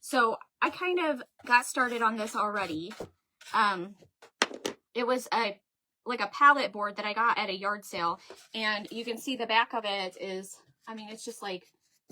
So I kind of got started on this already. It was like a pallet board that I got at a yard sale, and you can see the back of it is, I mean, it's just like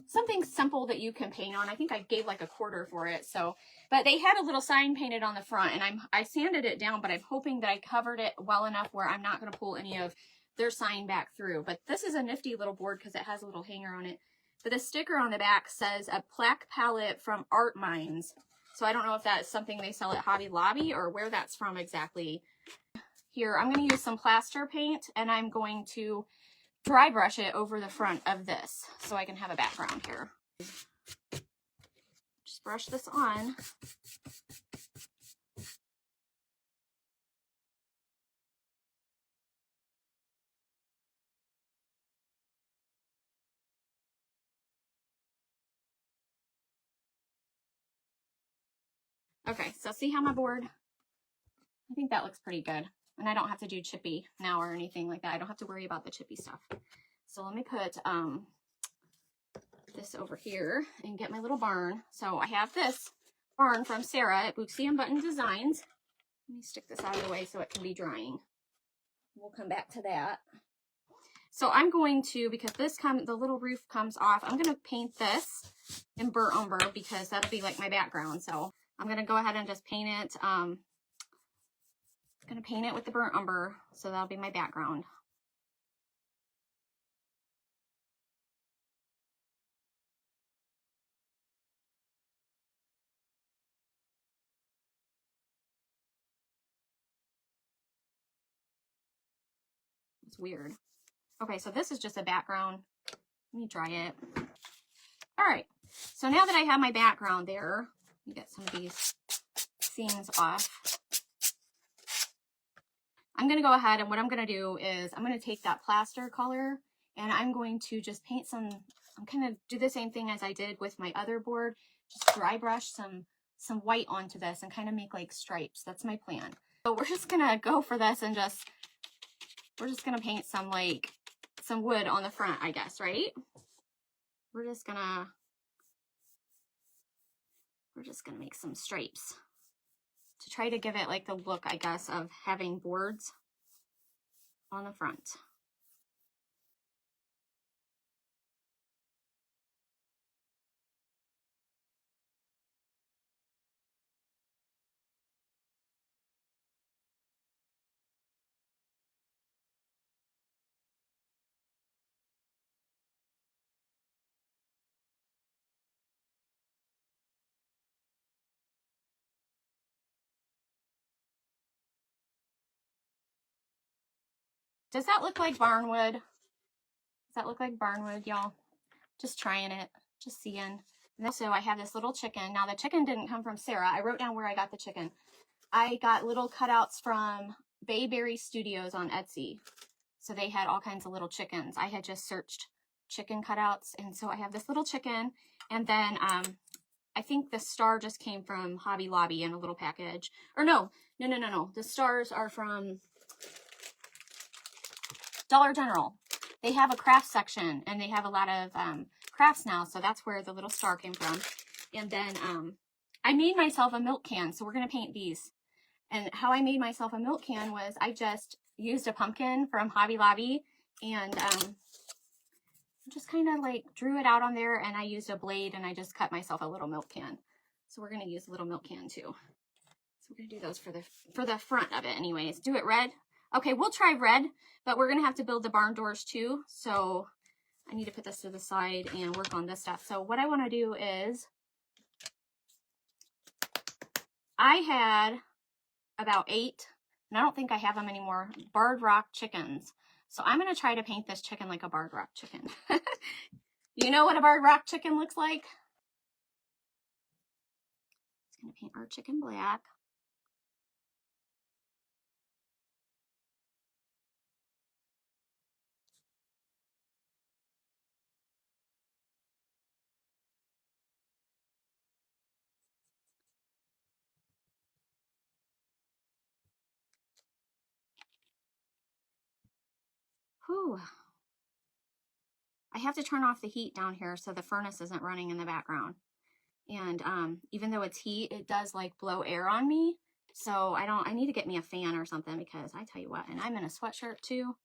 something simple that you can paint on. I think I gave like $1 for it. So, but they had a little sign painted on the front, and I sanded it down, but I'm hoping that I covered it well enough where I'm not going to pull any of their sign back through. But this is a nifty little board because it has a little hanger on it. But the sticker on the back says a plaque palette from Art Minds. So I don't know if that's something they sell at Hobby Lobby or where that's from exactly. Here, I'm going to use some plaster paint, and I'm going to dry brush it over the front of this so I can have a background here. Just brush this on. Okay, so see how my board, I think that looks pretty good. And I don't have to do chippy now or anything like that. I don't have to worry about the chippy stuff. So let me put this over here and get my little barn. So I have this barn from Sarah at Booksy and Button Designs. Let me stick this out of the way so it can be drying. We'll come back to that. So I'm going to, because the little roof comes off, I'm going to paint this in burnt umber because that'll be like my background. So I'm going to go ahead and just paint it. Going to paint it with the burnt umber, so that'll be my background. It's weird. Okay, so this is just a background. Let me dry it. All right, so now that I have my background there, let me get some of these seams off. I'm going to go ahead, and what I'm going to do is I'm going to take that plaster color and I'm going to just paint some, I'm going to do the same thing as I did with my other board, just dry brush some white onto this and kind of make like stripes. That's my plan. So we're just going to go for this and we're just going to paint some wood on the front, I guess, right? We're just going to make some stripes to try to give it like the look, I guess, of having boards on the front. Does that look like barnwood? Does that look like barnwood, y'all? Just trying it, just seeing. And also I have this little chicken. Now the chicken didn't come from Sarah. I wrote down where I got the chicken. I got little cutouts from Bayberry Studios on Etsy. So they had all kinds of little chickens. I had just searched chicken cutouts. And so I have this little chicken. And then I think the star just came from Hobby Lobby in a little package. Or no. The stars are from Dollar General. They have a craft section and they have a lot of crafts now. So that's where the little star came from. And then I made myself a milk can. So we're going to paint these. And how I made myself a milk can was I just used a pumpkin from Hobby Lobby and just kind of like drew it out on there, and I used a blade and I just cut myself a little milk can. So we're going to use a little milk can too. So we're going to do those for the front of it anyways. Do it red. Okay, we'll try red, but we're going to have to build the barn doors too. So I need to put this to the side and work on this stuff. So what I want to do is I had about 8, and I don't think I have them anymore, Barred Rock chickens. So I'm going to try to paint this chicken like a Barred Rock chicken. You know what a Barred Rock chicken looks like? It's going to paint our chicken black. Whew. I have to turn off the heat down here so the furnace isn't running in the background. And even though it's heat, it does like blow air on me. So I need to get me a fan or something, because I tell you what, and I'm in a sweatshirt too.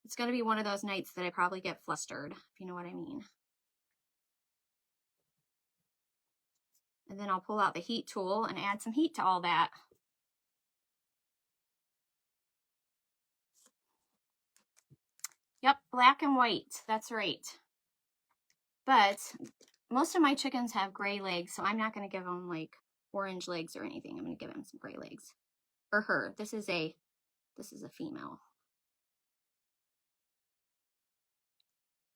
It's going to be one of those nights that I probably get flustered, if you know what I mean. And then I'll pull out the heat tool and add some heat to all that. Yep, black and white, that's right. But most of my chickens have gray legs, so I'm not going to give them like orange legs or anything. I'm going to give them some gray legs. Or her. This is a female.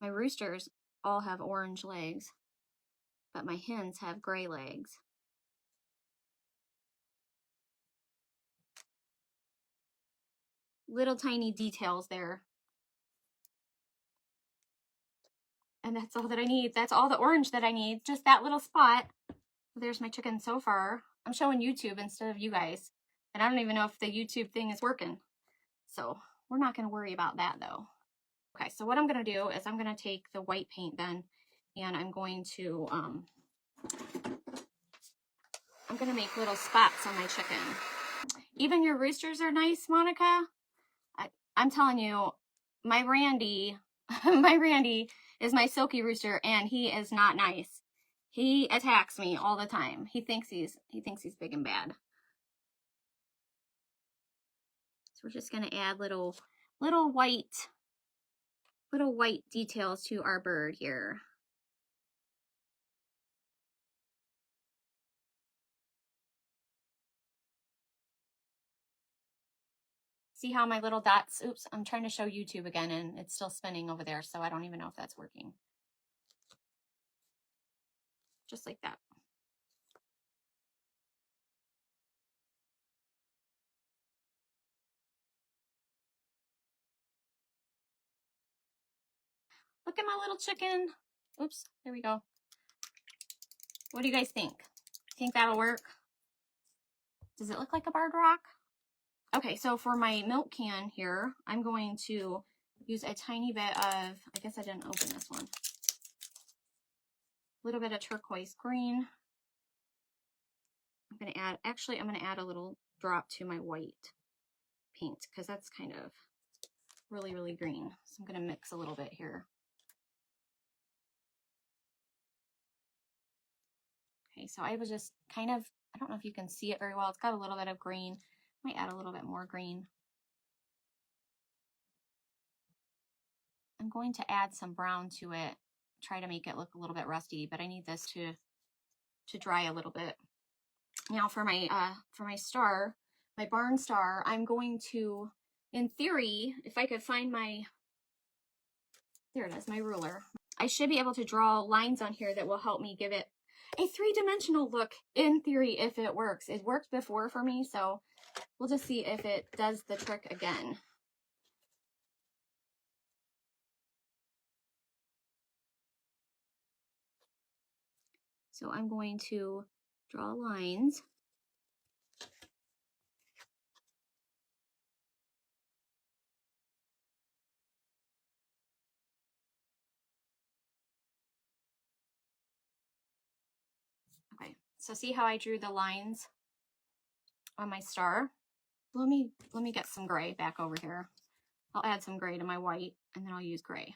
My roosters all have orange legs, but my hens have gray legs. Little tiny details there. And that's all that I need. That's all the orange that I need. Just that little spot. There's my chicken so far. I'm showing YouTube instead of you guys. And I don't even know if the YouTube thing is working. So we're not going to worry about that though. Okay, so what I'm going to do is I'm going to take the white paint then, and I'm going to make little spots on my chicken. Even your roosters are nice, Monica. I'm telling you, my Randy, my Randy is my silky rooster, and he is not nice. He attacks me all the time. He thinks he's big and bad. So we're just gonna add little white details to our bird here. See how my little dots, oops, I'm trying to show YouTube again and it's still spinning over there, so I don't even know if that's working. Just like that. Look at my little chicken. Oops, there we go. What do you guys think? Think that'll work? Does it look like a barred rock? Okay, so for my milk can here, I'm going to use a tiny bit of, I guess I didn't open this one, a little bit of turquoise green. I'm going to add, actually I'm going to add a little drop to my white paint because that's kind of really, really green. So I'm going to mix a little bit here. Okay, so I was just kind of, I don't know if you can see it very well. It's got a little bit of green. Might add a little bit more green. I'm going to add some brown to it, try to make it look a little bit rusty, but I need this to dry a little bit. Now for my star, my barn star, I'm going to, in theory, if I could find my, there it is, my ruler, I should be able to draw lines on here that will help me give it a three-dimensional look, in theory, if it works. It worked before for me, so we'll just see if it does the trick again. So I'm going to draw lines. Okay, so see how I drew the lines on my star? Let me get some gray back over here. I'll add some gray to my white, and then I'll use gray.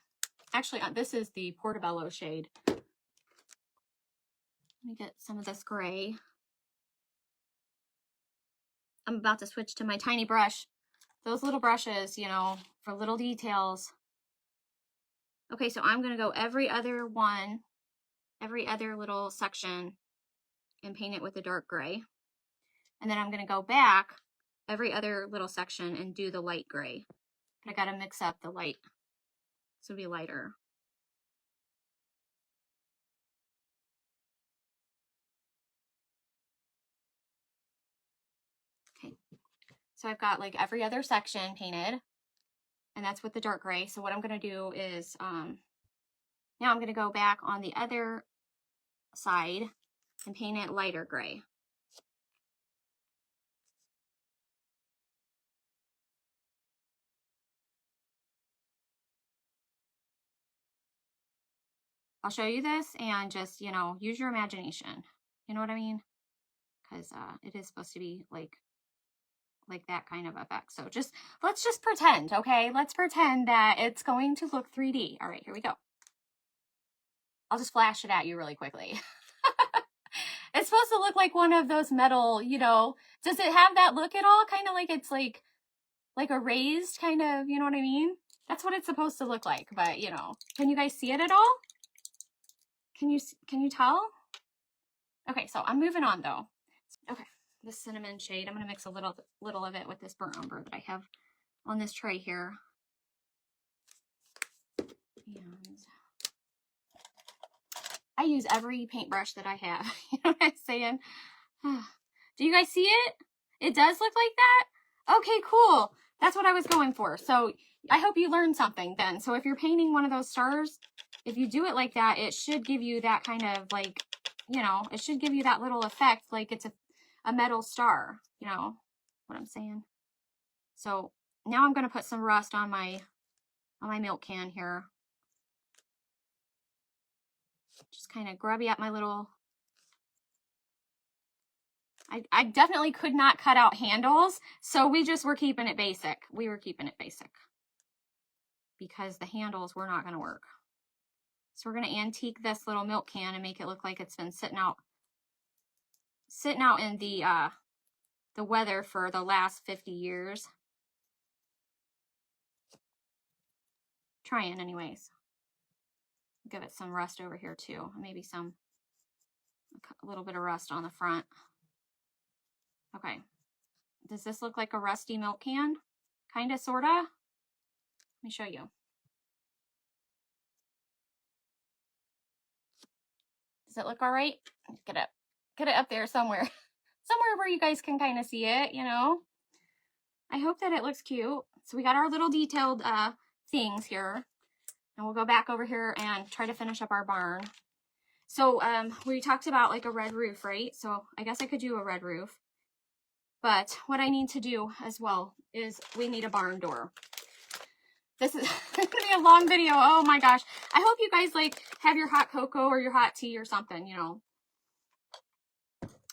Actually, this is the Portobello shade. Let me get some of this gray. I'm about to switch to my tiny brush. Those little brushes, you know, for little details. Okay, so I'm going to go every other little section and paint it with a dark gray. And then I'm going to go back every other little section and do the light gray. I got to mix up the light so it'll be lighter. Okay, so I've got like every other section painted, and that's with the dark gray. So what I'm going to do is now I'm going to go back on the other side and paint it lighter gray. I'll show you this and just, you know, use your imagination. You know what I mean? Because it is supposed to be like that kind of effect. So let's just pretend, okay? Let's pretend that it's going to look 3D. All right, here we go. I'll just flash it at you really quickly. It's supposed to look like one of those metal, you know, does it have that look at all? Kind of like it's like a raised kind of, you know what I mean? That's what it's supposed to look like, but you know, can you guys see it at all? Can you tell? Okay, so I'm moving on though. Okay, this cinnamon shade, I'm gonna mix a little of it with this burnt umber that I have on this tray here. And I use every paintbrush that I have. You know what I'm saying? Do you guys see it? It does look like that? Okay, cool. That's what I was going for. So I hope you learned something then. So if you're painting one of those stars, if you do it like that, it should give you that kind of like, you know, it should give you that little effect like it's a metal star. You know what I'm saying? So now I'm going to put some rust on my milk can here. Just kind of grubby up my little... I definitely could not cut out handles, so we just were keeping it basic. We were keeping it basic because the handles were not going to work. So we're going to antique this little milk can and make it look like it's been sitting out in the weather for the last 50 years. Trying anyways. Give it some rust over here too. Maybe a little bit of rust on the front. Okay. Does this look like a rusty milk can? Kinda, sorta. Let me show you. Does it look all right? Get it up there somewhere. Somewhere where you guys can kind of see it, you know? I hope that it looks cute. So we got our little detailed things here. And we'll go back over here and try to finish up our barn. So we talked about like a red roof, right? So I guess I could do a red roof. But what I need to do as well is we need a barn door. This is going to be a long video. Oh my gosh. I hope you guys like have your hot cocoa or your hot tea or something, you know.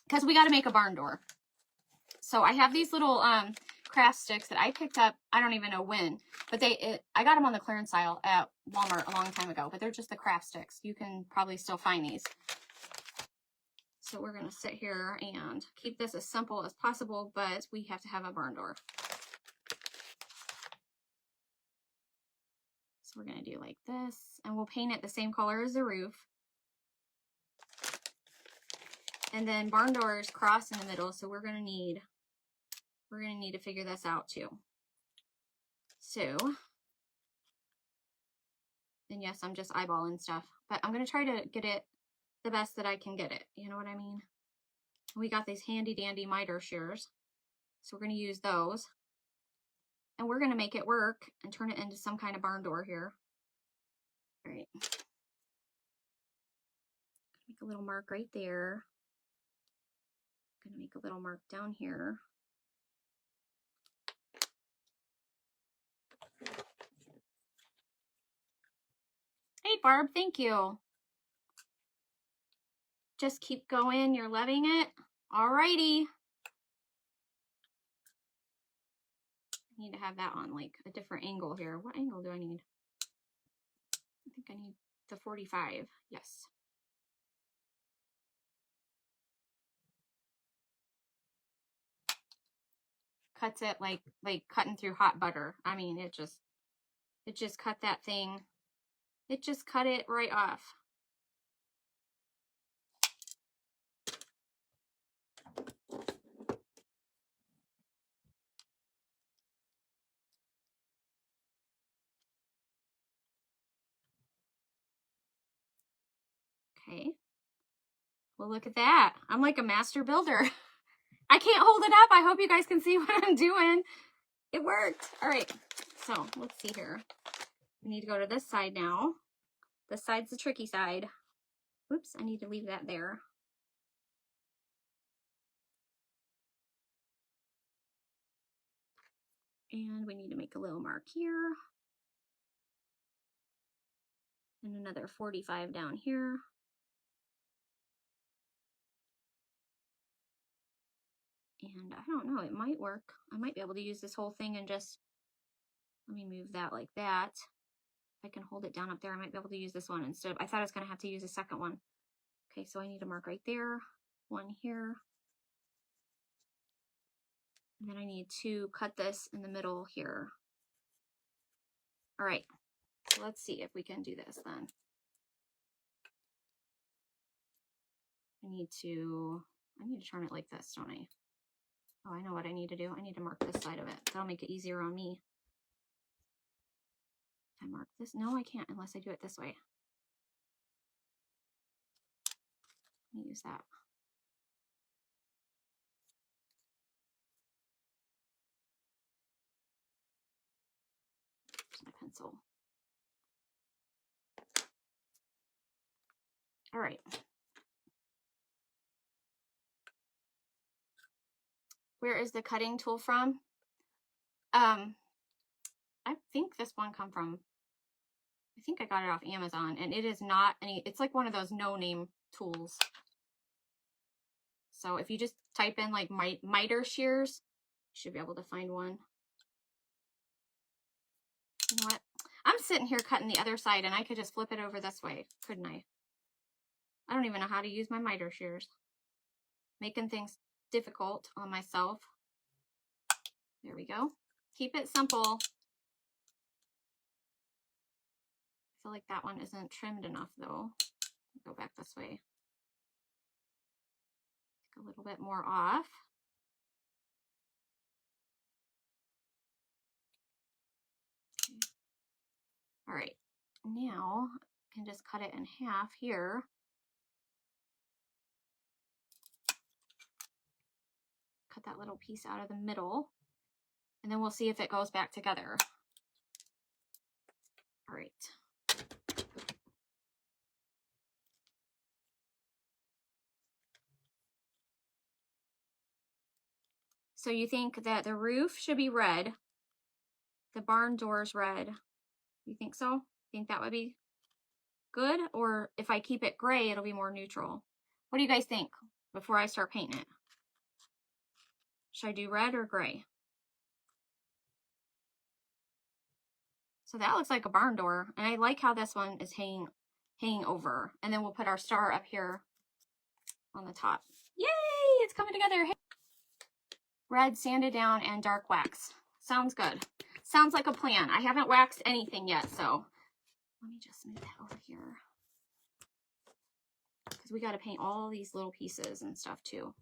Because we got to make a barn door. So I have these little craft sticks that I picked up, I don't even know when, but I got them on the clearance aisle at Walmart a long time ago, but they're just the craft sticks. You can probably still find these. So we're going to sit here and keep this as simple as possible, but we have to have a barn door. So we're going to do like this, and we'll paint it the same color as the roof. And then barn doors cross in the middle, so we're going to need to figure this out too. So, and yes, I'm just eyeballing stuff, but I'm going to try to get it the best that I can get it. You know what I mean? We got these handy dandy miter shears, so we're going to use those. And we're going to make it work and turn it into some kind of barn door here. All right. Make a little mark right there. I'm going to make a little mark down here. Hey, Barb, thank you. Just keep going. You're loving it. Alrighty. I need to have that on like a different angle here. What angle do I need? I think I need the 45. Yes. Cuts it like cutting through hot butter. I mean, it just cut that thing. It just cut it right off. Okay. Well, look at that. I'm like a master builder. I can't hold it up. I hope you guys can see what I'm doing. It worked. All right. So let's see here. We need to go to this side now. This side's the tricky side. Oops, I need to leave that there. And we need to make a little mark here. And another 45 down here. And I don't know, it might work. I might be able to use this whole thing and just, let me move that like that. If I can hold it down up there, I might be able to use this one instead of, I thought I was going to have to use a second one. Okay, so I need a mark right there, one here. And then I need to cut this in the middle here. All right, so let's see if we can do this then. I need to turn it like this, don't I? Oh, I know what I need to do. I need to mark this side of it. That'll make it easier on me. Can I mark this? No, I can't unless I do it this way. Let me use that. Here's my pencil. All right. Where is the cutting tool from? I think this one come from, I think I got it off Amazon, and it is not any, it's like one of those no-name tools. So if you just type in like miter shears, you should be able to find one. You know what? I'm sitting here cutting the other side, and I could just flip it over this way, couldn't I? I don't even know how to use my miter shears. Making things difficult on myself. There we go. Keep it simple. I feel like that one isn't trimmed enough though. Go back this way. Take a little bit more off. Okay. All right, now I can just cut it in half here. Cut that little piece out of the middle, and then we'll see if it goes back together. All right. So you think that the roof should be red, the barn door's red. You think so? Think that would be good? Or if I keep it gray, it'll be more neutral. What do you guys think before I start painting it? Should I do red or gray? So that looks like a barn door, and I like how this one is hanging over. And then we'll put our star up here on the top. Yay! It's coming together. Hey. Red sanded down and dark wax. Sounds good. Sounds like a plan. I haven't waxed anything yet, so let me just move that over here. Because we got to paint all these little pieces and stuff too.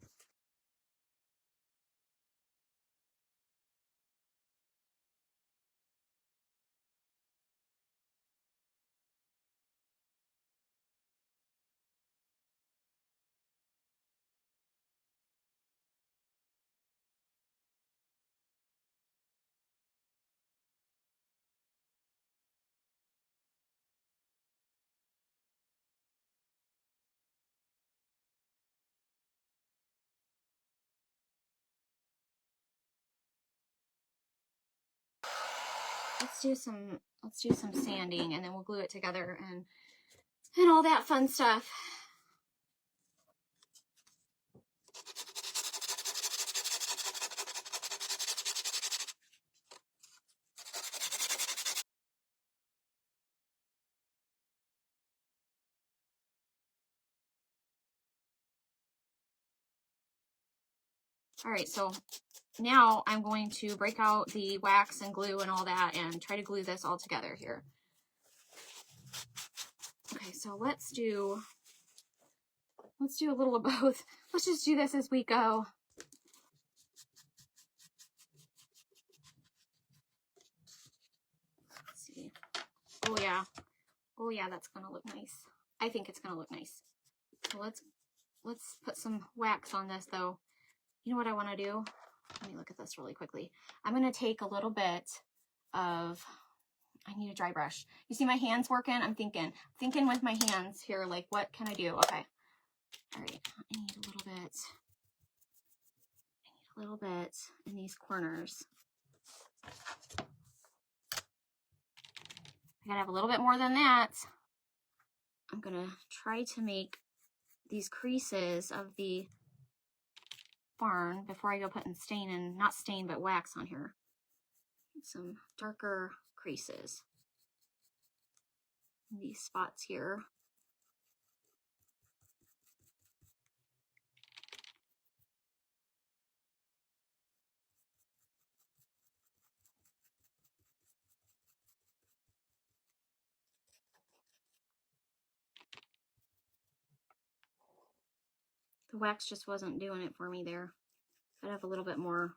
Let's do some sanding, and then we'll glue it together and all that fun stuff. All right, so now I'm going to break out the wax and glue and all that and try to glue this all together here. Okay, so let's do a little of both. Let's just do this as we go. Let's see. Oh yeah, that's gonna look nice. I think it's gonna look nice. So let's put some wax on this though. You know what I want to do? Let me look at this really quickly. I'm going to take a little bit of, I need a dry brush. You see my hands working? I'm thinking with my hands here, like, what can I do? Okay. All right. I need a little bit in these corners. I gotta have a little bit more than that. I'm going to try to make these creases of the barn before I go putting stain in, not stain, but wax on here. Some darker creases in these spots here. The wax just wasn't doing it for me there. I'd have a little bit more.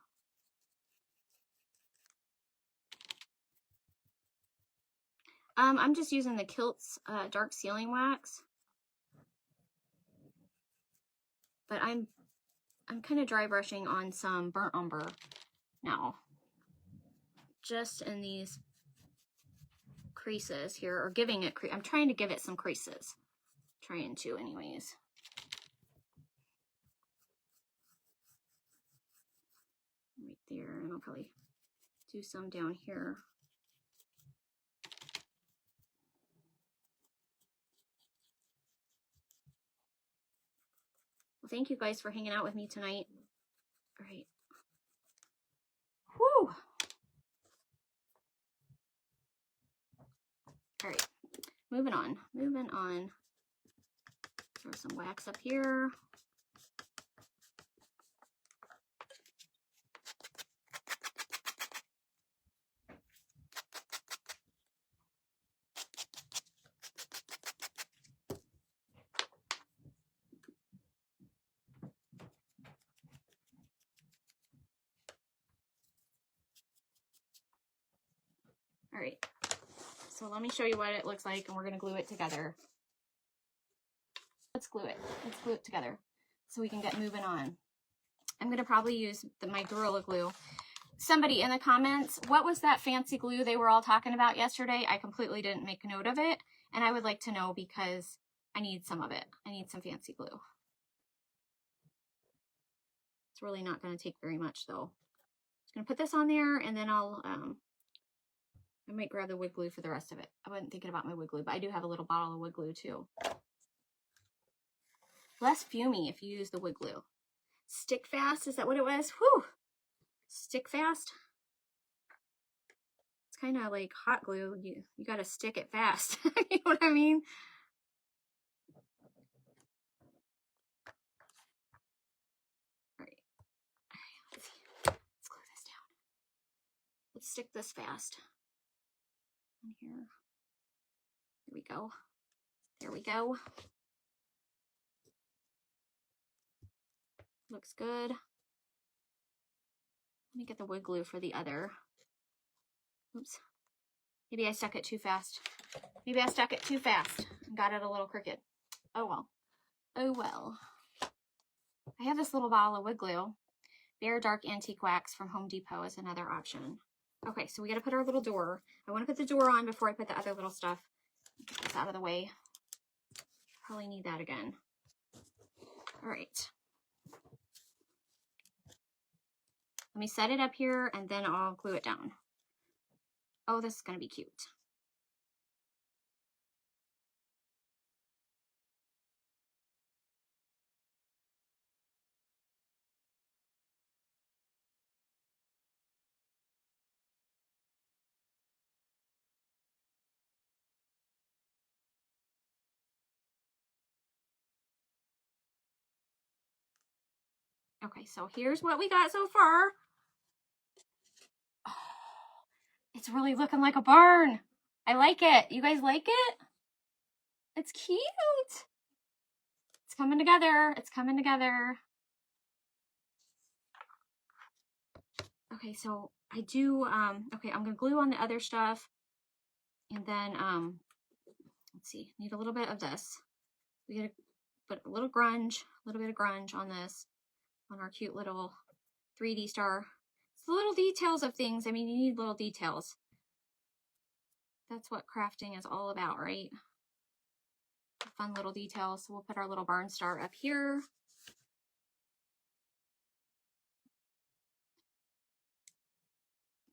I'm just using the Kilt's dark sealing wax, but I'm kind of dry brushing on some burnt umber now, just in these creases here, or giving it. I'm trying to give it some creases, trying to, anyways. Right there, and I'll probably do some down here. Well, thank you guys for hanging out with me tonight. All right. Whew. All right, moving on. Throw some wax up here. All right, so let me show you what it looks like, and we're going to glue it together. Let's glue it together so we can get moving on. I'm going to probably use my Gorilla Glue. Somebody in the comments, what was that fancy glue they were all talking about yesterday? I completely didn't make note of it, and I would like to know because I need some of it. I need some fancy glue. It's really not going to take very much though. Just going to put this on there, and then I might grab the wood glue for the rest of it. I wasn't thinking about my wood glue, but I do have a little bottle of wood glue too. Less fumey if you use the wood glue. Stick fast, is that what it was? Whew! Stick fast. It's kind of like hot glue. You got to stick it fast. You know what I mean? All right. Let's see. Let's glue this down. Let's stick this fast. In here. There we go. There we go. Looks good. Let me get the wood glue for the other. Oops. Maybe I stuck it too fast. Maybe I stuck it too fast and got it a little crooked. Oh well. Oh well. I have this little bottle of wood glue. Bare Dark Antique Wax from Home Depot is another option. Okay, so we got to put our little door. I want to put the door on before I put the other little stuff. Get this out of the way. Probably need that again. All right. Let me set it up here and then I'll glue it down. Oh, this is going to be cute. Okay, so here's what we got so far. Oh, it's really looking like a barn. I like it. You guys like it? It's cute. It's coming together. It's coming together. Okay, so I do, okay, I'm going to glue on the other stuff. And then, let's see, need a little bit of this. We got to put a little bit of grunge on this, on our cute little 3D star. It's the little details of things. I mean, you need little details. That's what crafting is all about, right? Fun little details. So we'll put our little barn star up here.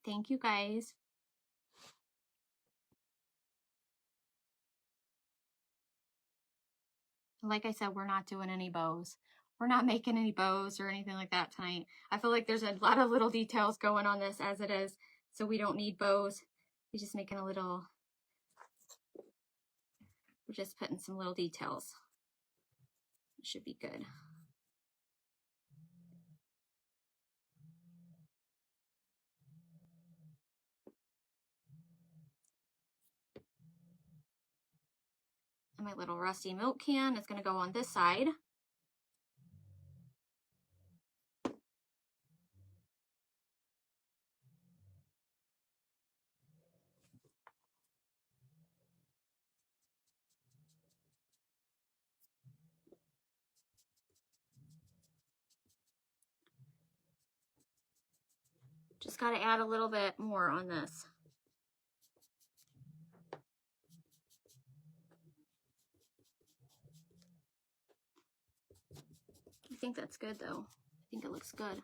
Thank you guys. Like I said, we're not doing any bows. We're not making any bows or anything like that tonight. I feel like there's a lot of little details going on this as it is, so we don't need bows. We're just making a little, we're just putting some little details. It should be good. And my little rusty milk can is going to go on this side. Just got to add a little bit more on this. I think that's good though. I think it looks good.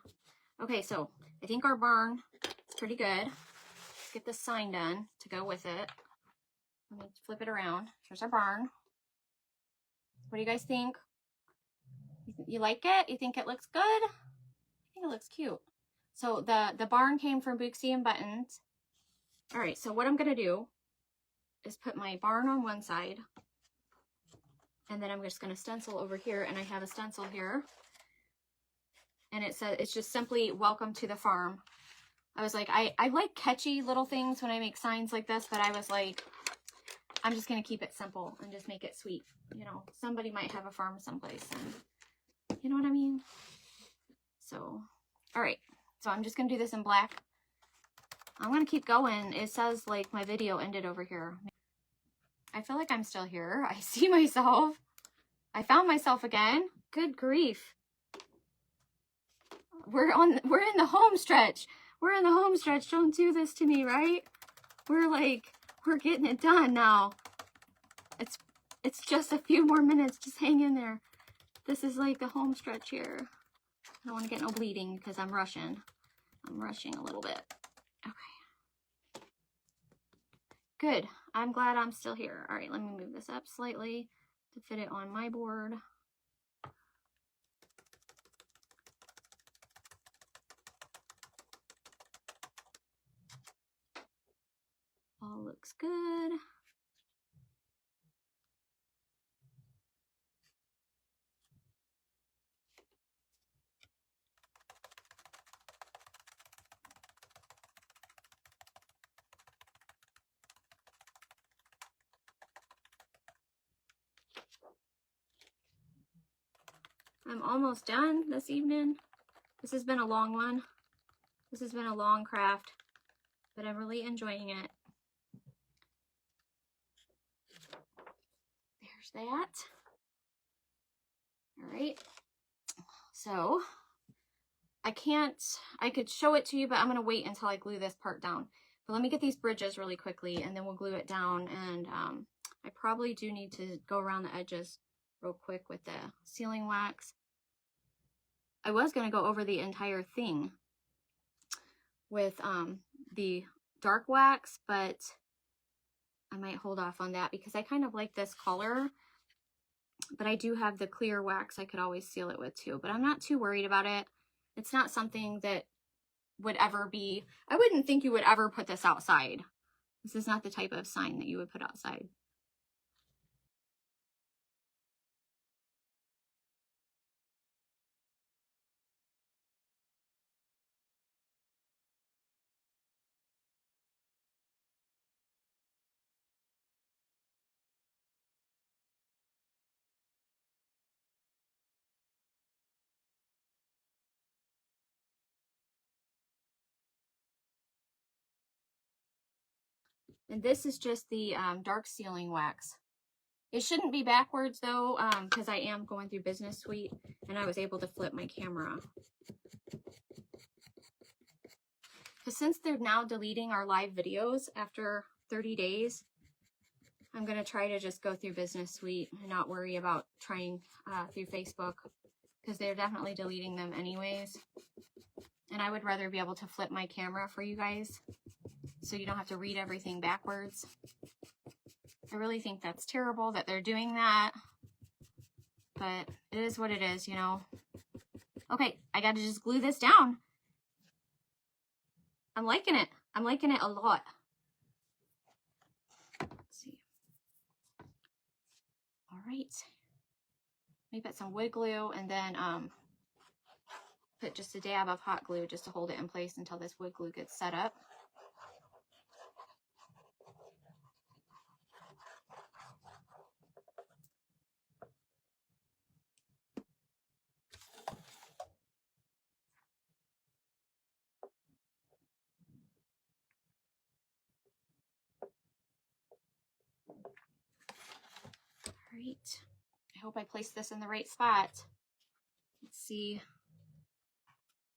Okay, so I think our barn is pretty good. Let's get this sign done to go with it. Let me flip it around. Here's our barn. What do you guys think? You like it? You think it looks good? I think it looks cute. So the barn came from Booksy and Buttons. All right, so what I'm gonna do is put my barn on one side, and then I'm just gonna stencil over here, and I have a stencil here. And it says, it's just simply welcome to the farm. I was like, I like catchy little things when I make signs like this, but I was like, I'm just going to keep it simple and just make it sweet. You know, somebody might have a farm someplace, and you know what I mean? So, all right. So I'm just going to do this in black. I'm going to keep going. It says like my video ended over here. I feel like I'm still here. I see myself. I found myself again. Good grief. We're in the home stretch. We're in the home stretch. Don't do this to me, right? We're getting it done now. It's just a few more minutes. Just hang in there. This is like the home stretch here. I don't want to get no bleeding because I'm rushing. I'm rushing a little bit. Okay. Good. I'm glad I'm still here. All right, let me move this up slightly to fit it on my board. All looks good. I'm almost done this evening. This has been a long one. This has been a long craft, but I'm really enjoying it. There's that. All right. So I could show it to you, but I'm going to wait until I glue this part down. But let me get these bridges really quickly, and then we'll glue it down. And I probably do need to go around the edges real quick with the sealing wax. I was going to go over the entire thing with the dark wax, but I might hold off on that because I kind of like this color. But I do have the clear wax I could always seal it with too. But I'm not too worried about it. It's not something that would ever be, I wouldn't think you would ever put this outside. This is not the type of sign that you would put outside. And this is just the dark sealing wax. It shouldn't be backwards though, because I am going through Business Suite and I was able to flip my camera. Because since they're now deleting our live videos after 30 days, I'm going to try to just go through Business Suite and not worry about trying through Facebook, because they're definitely deleting them anyways. And I would rather be able to flip my camera for you guys so you don't have to read everything backwards. I really think that's terrible that they're doing that. but it is what it is, you know. Okay, I got to just glue this down. I'm liking it. I'm liking it a lot. Let's see. All right. Let me put some wood glue and then put just a dab of hot glue just to hold it in place until this wood glue gets set up. All right. I hope I placed this in the right spot. Let's see.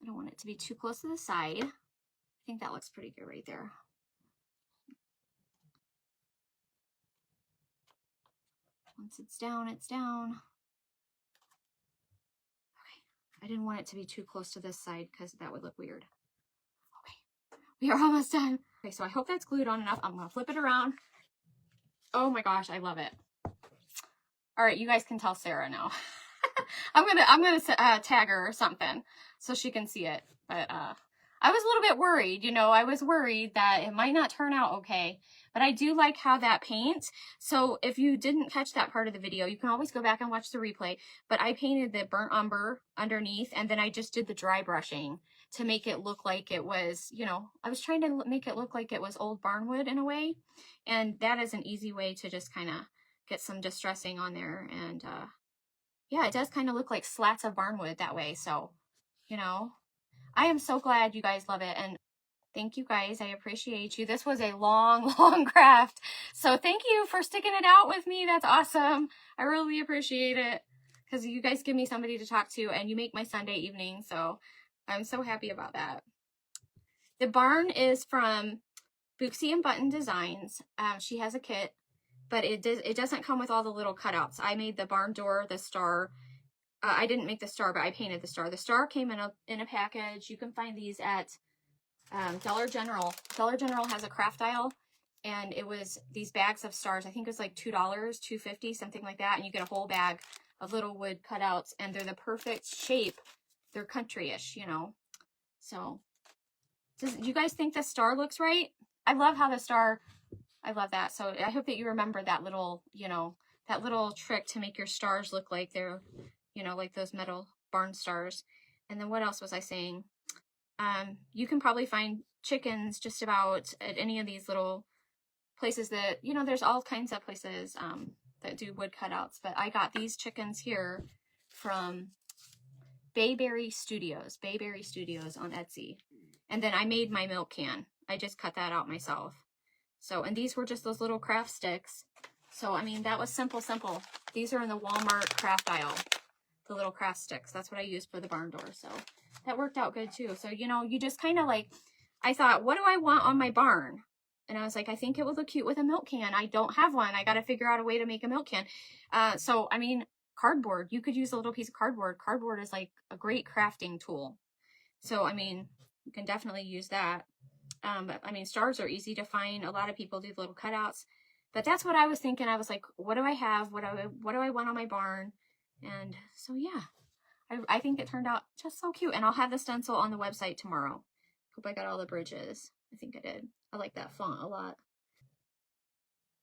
I don't want it to be too close to the side. I think that looks pretty good right there. Once it's down, it's down. Okay. I didn't want it to be too close to this side because that would look weird. Okay. We are almost done. Okay, so I hope that's glued on enough. I'm going to flip it around. Oh my gosh, I love it. All right, you guys can tell Sarah now. I'm gonna tag her or something so she can see it. But I was a little bit worried, you know. I was worried that it might not turn out okay. But I do like how that paint. So if you didn't catch that part of the video, you can always go back and watch the replay. But I painted the burnt umber underneath, and then I just did the dry brushing to make it look like it was, you know, I was trying to make it look like it was old barnwood in a way. And that is an easy way to just kind of get some distressing on there. And yeah, it does kind of look like slats of barnwood that way. So, you know, I am so glad you guys love it. And thank you guys. I appreciate you. This was a long, long craft. So thank you for sticking it out with me. That's awesome. I really appreciate it because you guys give me somebody to talk to and you make my Sunday evening. So I'm so happy about that. The barn is from Booksy and Button Designs. She has a kit, but it doesn't come with all the little cutouts. I made the barn door, the star. I didn't make the star, but I painted the star. The star came in a package. You can find these at Dollar General. Dollar General has a craft aisle, and it was these bags of stars. I think it was like $2, $2.50, something like that. And you get a whole bag of little wood cutouts, and they're the perfect shape. They're country-ish, you know. So, do you guys think the star looks right? I love how the star, I love that. So I hope that you remember that little, you know, that little trick to make your stars look like they're, you know, like those metal barn stars. And then what else was I saying? You can probably find chickens just about at any of these little places that, you know, there's all kinds of places that do wood cutouts. But I got these chickens here from Bayberry Studios on Etsy. And then I made my milk can. I just cut that out myself. So, and these were just those little craft sticks. So, I mean, that was simple. These are in the Walmart craft aisle. The little craft sticks. That's what I used for the barn door. So that worked out good too. So, you know, you just kind of like, I thought, what do I want on my barn? And I was like, I think it would look cute with a milk can. I don't have one. I got to figure out a way to make a milk can. So, I mean, cardboard. You could use a little piece of cardboard. Cardboard is like a great crafting tool. So, I mean, you can definitely use that. But I mean, stars are easy to find. A lot of people do little cutouts. But that's what I was thinking. I was like, what do I have? What do I want on my barn? And so, yeah, I think it turned out just so cute. And I'll have the stencil on the website tomorrow. Hope I got all the bridges. I think I did. I like that font a lot.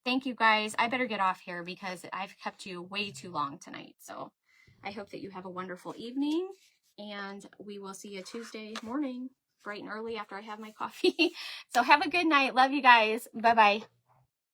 Thank you, guys. I better get off here because I've kept you way too long tonight. So I hope that you have a wonderful evening. And we will see you Tuesday morning, bright and early after I have my coffee. So have a good night. Love you guys. Bye-bye.